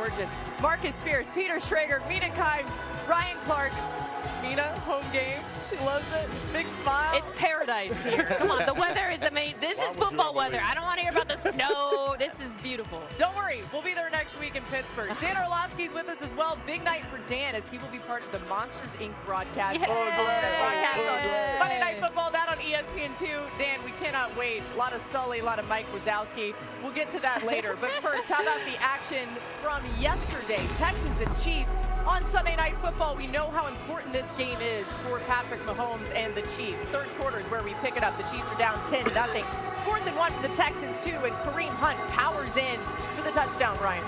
gorgeous. Marcus Spears, Peter Schrager, Mina Kimes, Ryan Clark. Mina, home game. She loves it. Big smile. It's paradise here. Come on, the weather is amazing. This is football weather. I don't want to hear about the snow. This is beautiful. Don't worry, we'll be there next week in Pittsburgh. Dan Orlovsky's with us as well. Big night for Dan as he will be part of the Monsters, Inc. broadcast. Broadcast on Monday Night Football, that on ESPN2. Dan, we cannot wait. A lot of Sully, a lot of Mike Wazowski. We'll get to that later. But first, how about the action from yesterday? Texans and Chiefs. On Sunday Night Football, we know how important this game is for Patrick Mahomes and the Chiefs. Third quarter is where we pick it up. The Chiefs are down 10-0. 4th and 1 for the Texans, too, and Kareem Hunt powers in for the touchdown, Ryan.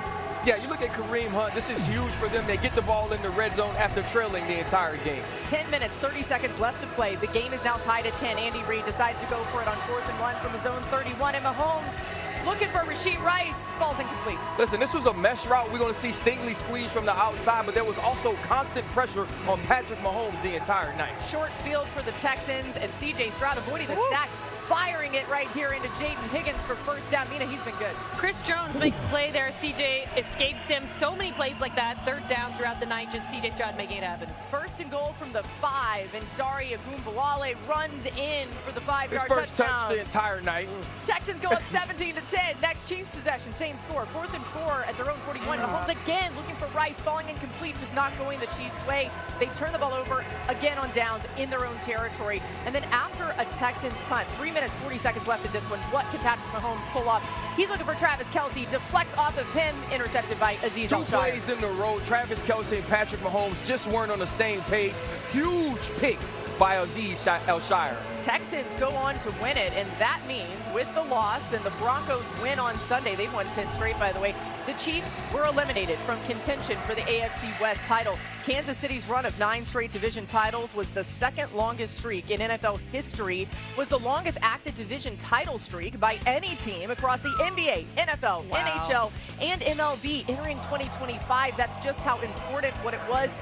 Yeah, you look at Kareem Hunt. This is huge for them. They get the ball in the red zone after trailing the entire game. 10 minutes, 30 seconds left to play. The game is now tied at 10. Andy Reid decides to go for it on 4th and 1 from his own 31, and Mahomes looking for Rashee Rice, falls incomplete. Listen, this was a mesh route. We're going to see Stingley squeeze from the outside, but there was also constant pressure on Patrick Mahomes the entire night. Short field for the Texans, and C.J. Stroud avoiding the sack, firing it right here into Jaden Higgins for first down. Mina, he's been good. Chris Jones makes a play there. C.J. escapes him. So many plays like that. Third down throughout the night, just C.J. Stroud making it happen. First and goal from the 5, and Dari Ogunbowale runs in for the 5-yard touchdown. His first touch the entire night. Texans go up 17-10. Next Chiefs possession, same score. 4th and 4 at their own 41. Mahomes again looking for Rice, falling incomplete, just not going the Chiefs' way. They turn the ball over again on downs in their own territory. And then after a Texans punt, 3 minutes, 40 seconds left in this one. What can Patrick Mahomes pull off? He's looking for Travis Kelce, deflects off of him, intercepted by Azeez Al-Shaair. 2 plays in the row. Travis Kelce and Patrick Mahomes just weren't on the same page. Huge pick by Azeez Al-Shaair. Texans go on to win it, and that means with the loss and the Broncos win on Sunday, they've won 10 straight, by the way, the Chiefs were eliminated from contention for the AFC West title. Kansas City's run of 9 straight division titles was the second longest streak in NFL history, was the longest active division title streak by any team across the NBA, NFL, NHL, and MLB entering 2025. That's just how important what it was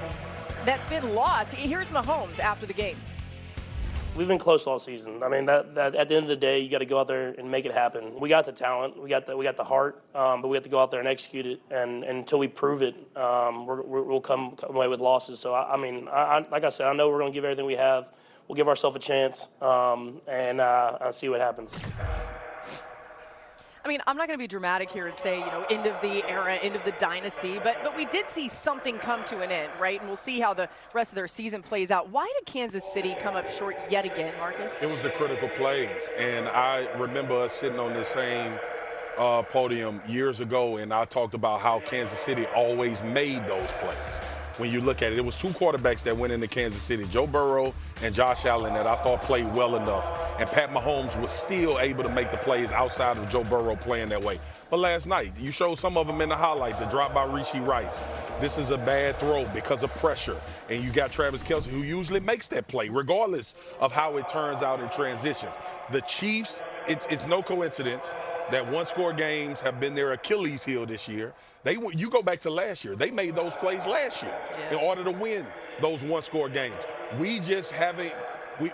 that's been lost. Here's Mahomes after the game. We've been close all season. I mean, that at the end of the day, you got to go out there and make it happen. We got the talent, we got the heart, but we have to go out there and execute it. And until we prove it, we'll come away with losses. So I mean, like I said, I know we're going to give everything we have. We'll give ourselves a chance, and I'll see what happens. I mean, I'm not going to be dramatic here and say, end of the era, end of the dynasty, but we did see something come to an end, right? And we'll see how the rest of their season plays out. Why did Kansas City come up short yet again, Marcus? It was the critical plays, and I remember us sitting on the same podium years ago, and I talked about how Kansas City always made those plays. When you look at it, it was 2 quarterbacks that went into Kansas City, Joe Burrow and Josh Allen, that I thought played well enough. And Pat Mahomes was still able to make the plays outside of Joe Burrow playing that way. But last night, you showed some of them in the highlight, the drop by Rashee Rice. This is a bad throw because of pressure. And you got Travis Kelce, who usually makes that play, regardless of how it turns out in transitions. The Chiefs, it's no coincidence that one-score games have been their Achilles heel this year. You go back to last year. They made those plays last year in order to win those one-score games. We just haven't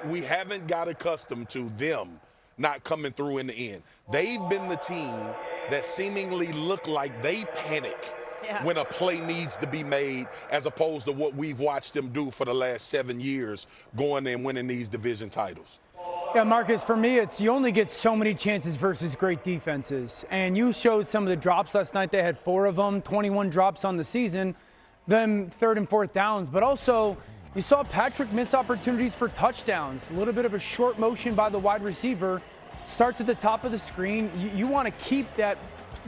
we haven't got accustomed to them not coming through in the end. They've been the team that seemingly look like they panic when a play needs to be made, as opposed to what we've watched them do for the last 7 years, going and winning these division titles. Yeah, Marcus, for me, it's you only get so many chances versus great defenses. And you showed some of the drops last night. They had 4 of them, 21 drops on the season, them 3rd and 4th downs. But also, you saw Patrick miss opportunities for touchdowns. A little bit of a short motion by the wide receiver. Starts at the top of the screen. You want to keep that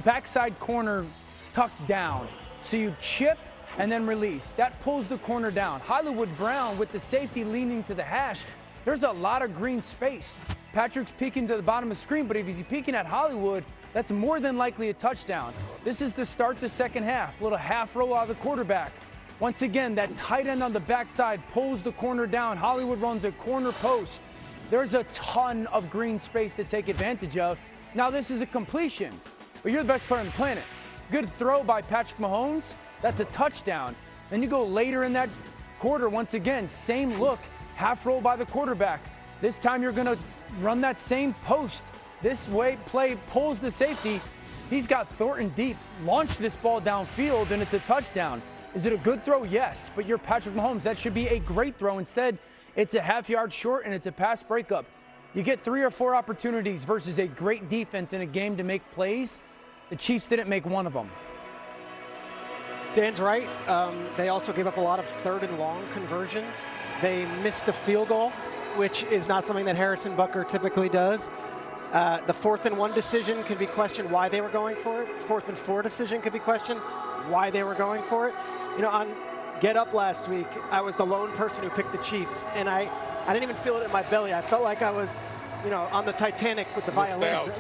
backside corner tucked down. So you chip and then release. That pulls the corner down. Hollywood Brown with the safety leaning to the hash. There's a lot of green space. Patrick's peeking to the bottom of the screen, but if he's peeking at Hollywood, that's more than likely a touchdown. This is to start the second half. Little half roll out of the quarterback. Once again, that tight end on the backside pulls the corner down. Hollywood runs a corner post. There's a ton of green space to take advantage of. Now this is a completion, but you're the best player on the planet. Good throw by Patrick Mahomes. That's a touchdown. Then you go later in that quarter, once again, same look. Half roll by the quarterback. This time you're going to run that same post. This way play pulls the safety. He's got Thornton deep, launched this ball downfield, and it's a touchdown. Is it a good throw? Yes, but you're Patrick Mahomes. That should be a great throw. Instead, it's a half yard short, and it's a pass breakup. You get 3 or 4 opportunities versus a great defense in a game to make plays. The Chiefs didn't make one of them. Dan's right. They also gave up a lot of 3rd and long conversions. They missed a field goal, which is not something that Harrison Butker typically does. The 4th and 1 decision can be questioned why they were going for it. 4th and 4 decision could be questioned why they were going for it. You know, on Get Up last week, I was the lone person who picked the Chiefs, and I didn't even feel it in my belly. I felt like I was, you know, on the Titanic with the violin.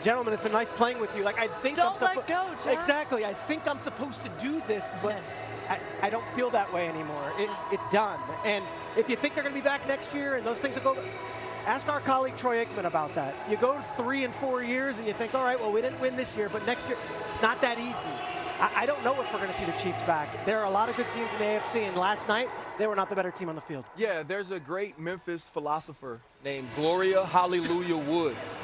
Gentlemen, it's been nice playing with you. Like, I think Don't let go, John. Exactly. I think I'm supposed to do this, but I don't feel that way anymore. It's done. And if you think they're going to be back next year and those things will go, ask our colleague Troy Aikman about that. You go 3 and 4 years and you think, all right, well, we didn't win this year, but next year, it's not that easy. I don't know if we're going to see the Chiefs back. There are a lot of good teams in the AFC, and last night, they were not the better team on the field. Yeah, there's a great Memphis philosopher named Gloria Hallelujah Woods.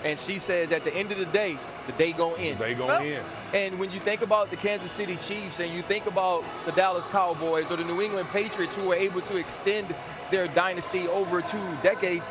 And she says at the end of the day gon' end. They gon' end. And when you think about the Kansas City Chiefs and you think about the Dallas Cowboys or the New England Patriots who were able to extend their dynasty over 2 decades,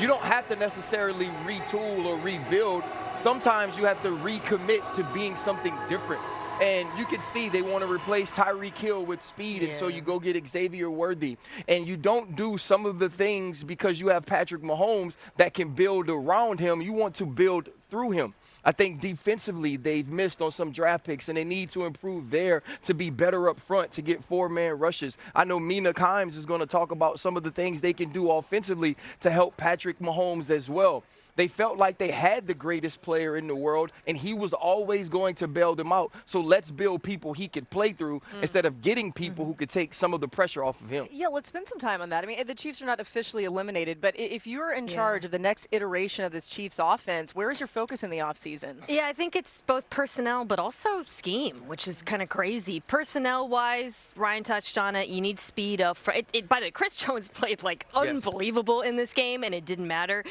you don't have to necessarily retool or rebuild. Sometimes you have to recommit to being something different. And you can see they want to replace Tyreek Hill with speed, and so you go get Xavier Worthy. And you don't do some of the things because you have Patrick Mahomes that can build around him. You want to build through him. I think defensively they've missed on some draft picks, and they need to improve there to be better up front to get 4-man rushes. I know Mina Kimes is going to talk about some of the things they can do offensively to help Patrick Mahomes as well. They felt like they had the greatest player in the world, and he was always going to bail them out. So let's build people he could play through instead of getting people who could take some of the pressure off of him. Yeah, let's spend some time on that. I mean, the Chiefs are not officially eliminated, but if you're in charge of the next iteration of this Chiefs offense, where is your focus in the offseason? Yeah, I think it's both personnel but also scheme, which is kind of crazy. Personnel-wise, Ryan touched on it. You need speed up. By the way, Chris Jones played like unbelievable in this game, and it didn't matter.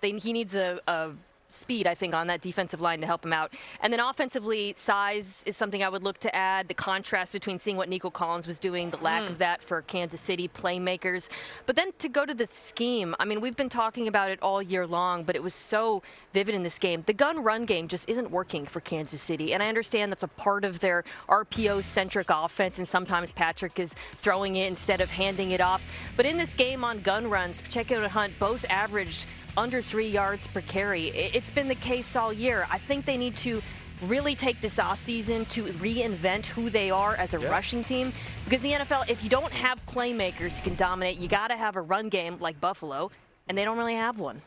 He needs a speed, I think, on that defensive line to help him out. And then offensively, size is something I would look to add. The contrast between seeing what Nico Collins was doing, the lack of that for Kansas City playmakers. But then to go to the scheme, I mean, we've been talking about it all year long, but it was so vivid in this game. The gun-run game just isn't working for Kansas City. And I understand that's a part of their RPO-centric offense, and sometimes Patrick is throwing it instead of handing it off. But in this game on gun runs, Pacheco and Hunt both averaged under 3 yards per carry. It's been the case all year. I think they need to really take this offseason to reinvent who they are as a rushing team. Because in the NFL, if you don't have playmakers who can dominate, you got to have a run game like Buffalo, and they don't really have one.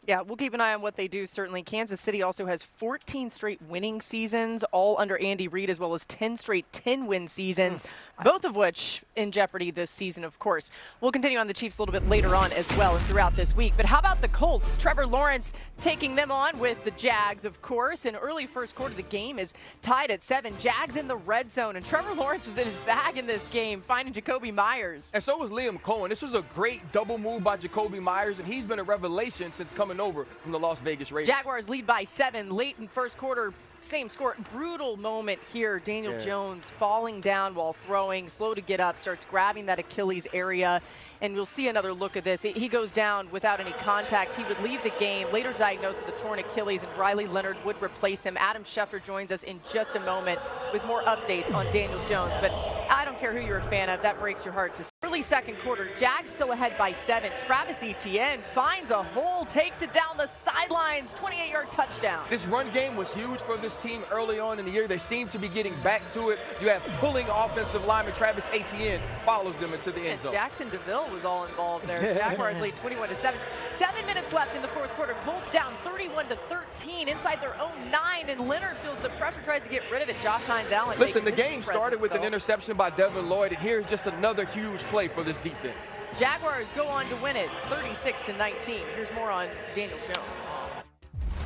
Yeah, we'll keep an eye on what they do, certainly. Kansas City also has 14 straight winning seasons, all under Andy Reid, as well as 10 straight 10-win seasons, both of which in jeopardy this season, of course. We'll continue on the Chiefs a little bit later on as well and throughout this week. But how about the Colts? Trevor Lawrence taking them on with the Jags, of course. In early first quarter, the game is tied at 7. Jags in the red zone, and Trevor Lawrence was in his bag in this game, finding Jacoby Myers. And so was Liam Cohen. This was a great double move by Jacoby Myers, and he's been a revelation since coming over from the Las Vegas Raiders. Jaguars lead by 7 late in first quarter. Same score. Brutal moment here. Daniel Jones falling down while throwing, slow to get up, starts grabbing that Achilles area. And we'll see another look at this. He goes down without any contact. He would leave the game, later diagnosed with a torn Achilles, and Riley Leonard would replace him. Adam Schefter joins us in just a moment with more updates on Daniel Jones. But I don't care who you're a fan of. That breaks your heart to see. Early second quarter, Jags still ahead by 7. Travis Etienne finds a hole, takes it down the sidelines, 28-yard touchdown. This run game was huge for this team early on in the year. They seem to be getting back to it. You have pulling offensive lineman Travis Etienne follows them into the end zone. Jackson DeVille was all involved there. Jaguars lead 21-7. 7 minutes left in the fourth quarter. Colts down 31-13 inside their own 9, and Leonard feels the pressure, tries to get rid of it. Josh Hines-Allen. Listen, the game started with an interception by Devin Lloyd, and here's just another huge play for this defense. Jaguars go on to win it 36-19. Here's more on Daniel Jones.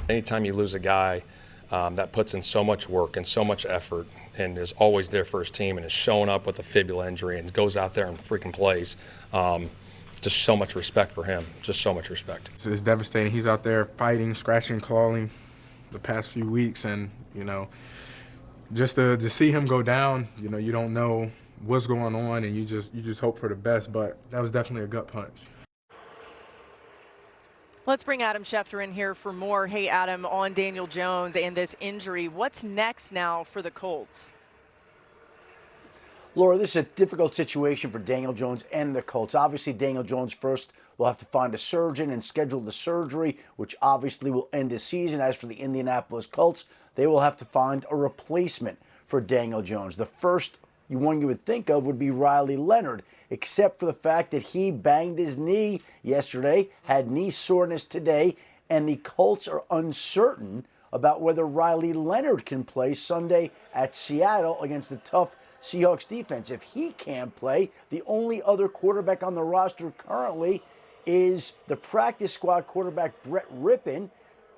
Anytime you lose a guy that puts in so much work and so much effort and is always there for his team and is showing up with a fibula injury and goes out there and freaking plays, just so much respect for him, just so much respect. It's devastating. He's out there fighting, scratching, clawing, the past few weeks, and just to see him go down, you don't know what's going on, and you just hope for the best. But that was definitely a gut punch. Let's bring Adam Schefter in here for more. Hey, Adam, on Daniel Jones and this injury, what's next now for the Colts? Laura, this is a difficult situation for Daniel Jones and the Colts. Obviously, Daniel Jones first will have to find a surgeon and schedule the surgery, which obviously will end his season. As for the Indianapolis Colts, they will have to find a replacement for Daniel Jones. The first one you would think of would be Riley Leonard, except for the fact that he banged his knee yesterday, had knee soreness today, and the Colts are uncertain about whether Riley Leonard can play Sunday at Seattle against the tough Seahawks defense. If he can't play, the only other quarterback on the roster currently is the practice squad quarterback Brett Rippon.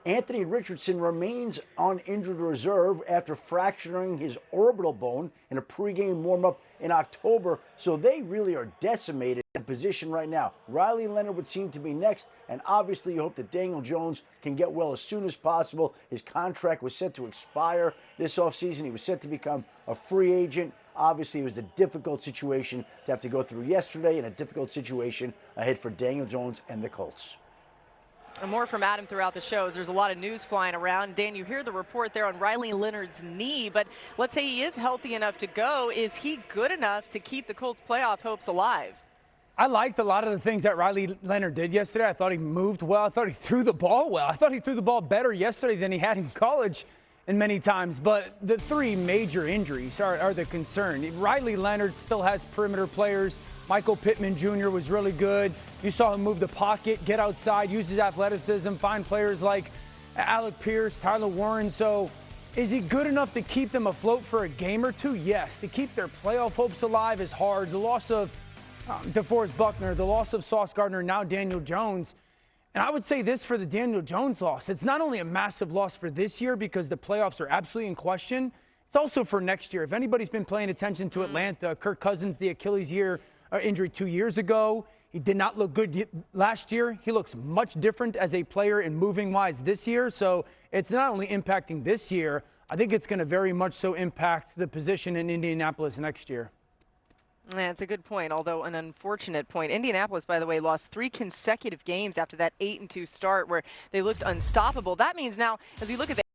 Anthony Richardson remains on injured reserve after fracturing his orbital bone in a pregame warm-up in October, so they really are decimated in position right now. Riley Leonard would seem to be next, and obviously you hope that Daniel Jones can get well as soon as possible. His contract was set to expire this offseason. He was set to become a free agent. Obviously, it was a difficult situation to have to go through yesterday, and a difficult situation ahead for Daniel Jones and the Colts. And more from Adam throughout the shows. There's a lot of news flying around. Dan, you hear the report there on Riley Leonard's knee, but let's say he is healthy enough to go. Is he good enough to keep the Colts' playoff hopes alive? I liked a lot of the things that Riley Leonard did yesterday. I thought he moved well. I thought he threw the ball well. I thought he threw the ball better yesterday than he had in college and many times. But the three major injuries are the concern. Riley Leonard still has perimeter players. Michael Pittman Jr. was really good. You saw him move the pocket, get outside, use his athleticism, find players like Alec Pierce, Tyler Warren. So is he good enough to keep them afloat for a game or two? Yes. To keep their playoff hopes alive is hard. The loss of DeForest Buckner, the loss of Sauce Gardner, now Daniel Jones. And I would say this for the Daniel Jones loss. It's not only a massive loss for this year because the playoffs are absolutely in question. It's also for next year. If anybody's been paying attention to Atlanta, Kirk Cousins, the Achilles injury 2 years ago. He did not look good last year. He looks much different as a player and moving wise this year. So it's not only impacting this year, I think it's going to very much so impact the position in Indianapolis next year. Yeah, it's a good point, although an unfortunate point. Indianapolis, by the way, lost 3 consecutive games after that 8-2 start where they looked unstoppable. That means now, as we look at the